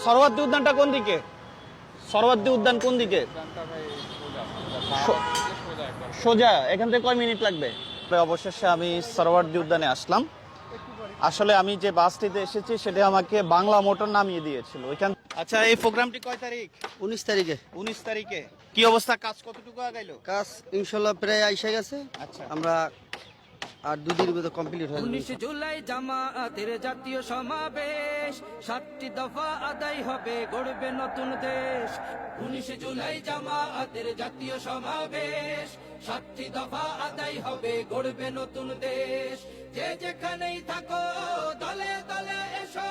সরোয়ার্দী উদ্যানটা কোন দিকে? সরোয়ার্দী উদ্যান কোন দিকে? সোজা এখান থেকে কয় মিনিট লাগবে? অবশেষে আমি সরোয়ার্দী উদ্যানে আসলাম। আসলে আমি যে বাসটিতে এসেছি সেটা আমাকে বাংলা মোটর নামিয়ে দিয়েছিল ওইখান। আচ্ছা, এই প্রোগ্রামটি কয় তারিখ? 19 তারিখে। 19 তারিখে। কি অবস্থা, কাজ কতটুকু আগাইলো? কাজ ইনশাল্লাহ প্রায় আইসা গেছে। আচ্ছা, আমরা আর 2 দিনের মধ্যে কমপ্লিট হয়ে যাবে। 19 জুলাই জামায়াতের জাতীয় সমাবেশ, 7টি দফা আদায় হবে, গড়বে নতুন দেশ। 19 জুলাই জামায়াতের জাতীয় সমাবেশ, 7টি দফা আদায় হবে, গড়বে নতুন দেশ। যে যেখানেই থাকো দলে দলে এসো,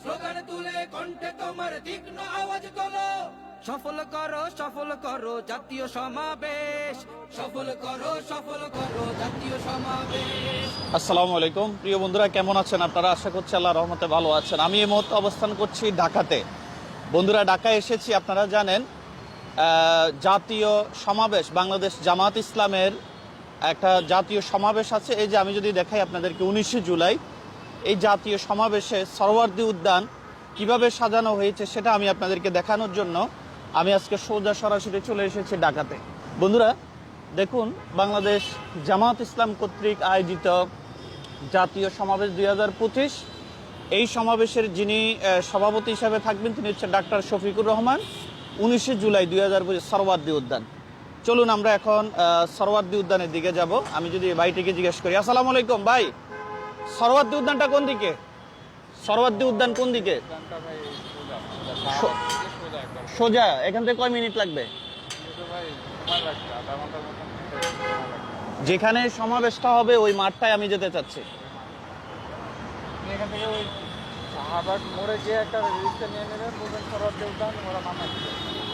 স্লোগান তুলে কণ্ঠে তোমার তীক্ষ্ণ আওয়াজ তোলো। সফল করো জাতীয় সমাবেশ, সফল করো জাতীয় সমাবেশ। আসসালামু আলাইকুম প্রিয় বন্ধুরা, কেমন আছেন আপনারা? আশা করছি আল্লাহর রহমতে ভালো আছেন। আমি এই মুহূর্তে অবস্থান করছি ঢাকাতে। বন্ধুরা, ঢাকায় এসেছি, আপনারা জানেন জাতীয় সমাবেশ, বাংলাদেশ জামাত ইসলামের একটা জাতীয় সমাবেশ আছে। এই যে আমি যদি দেখাই আপনাদেরকে, 19 জুলাই এই জাতীয় সমাবেশে সরোয়ার্দী উদ্যান কিভাবে সাজানো হয়েছে সেটা আমি আপনাদেরকে দেখানোর জন্য আমি আজকে সোজা সরাসরি চলে এসেছি ঢাকাতে। বন্ধুরা দেখুন, বাংলাদেশ জামাত ইসলাম কর্তৃক আয়োজিত জাতীয় সমাবেশ 2025, এই সমাবেশের যিনি সভাপতি হিসাবে থাকবেন তিনি হচ্ছে ডাক্তার শফিকুর রহমান। 19 জুলাই 2025 সরোয়ার্দী উদ্যান। চলুন আমরা এখন সরোয়ার্দী উদ্যানের দিকে যাব। আমি যদি ভাইটিকে জিজ্ঞেস করি, আসসালামু আলাইকুম ভাই, সরোয়ার্দী উদ্যানটা কোন দিকে? সরোয়ার্দী উদ্যান কোন দিকে? সোজা এখান থেকে কয় মিনিট লাগবে? যেখানে সমাবেশটা হবে ওই মাঠটায় আমি যেতে চাচ্ছি।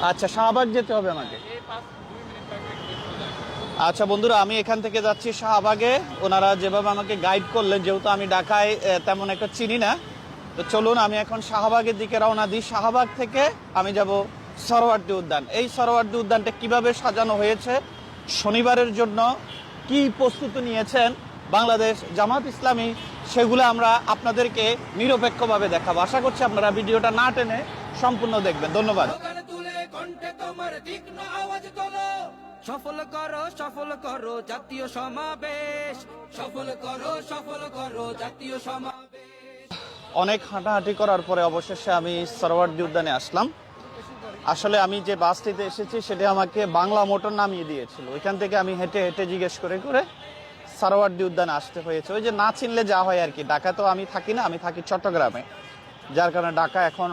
আচ্ছা, শাহবাগ যেতে হবে আমাকে। আচ্ছা বন্ধুরা, আমি এখান থেকে যাচ্ছি শাহবাগে। ওনারা যেভাবে আমাকে গাইড করলেন, যেহেতু আমি ঢাকায় তেমন একটা চিনি না, তো চলুন আমি এখন শাহবাগের দিকে রওনা দিই। শাহবাগ থেকে আমি যাব সরোয়ার্দী উদ্যান। এই সরোয়ার্দী উদ্যানটা কিভাবে সাজানো হয়েছে, শনিবারের জন্য কি প্রস্তুতি নিয়েছেন বাংলাদেশ জামাত ইসলামী, সেগুলো আমরা আপনাদেরকে নিরপেক্ষভাবে দেখাবো। আশা করছি আপনারা ভিডিওটা না টেনে সম্পূর্ণ দেখবেন। ধন্যবাদ। সফল করো জাতীয় সমাবেশ, সফল করো জাতীয় সমাবেশ। অনেক হাঁটাহাঁটি করার পরে অবশেষে আমি সরোয়ার্দী উদ্যানে আসলাম। আসলে আমি যে বাসটিতে এসেছি সেটা আমাকে বাংলা মোটর নামিয়ে দিয়েছিল। ওইখান থেকে আমি হেঁটে হেঁটে জিজ্ঞেস করে করে সরোয়ার্দী উদ্যানে আসতে হয়েছে। ওই যে না চিনলে যা হয় আর কি। ঢাকা তো আমি থাকি না, আমি থাকি চট্টগ্রামে, যার কারণে ঢাকা এখন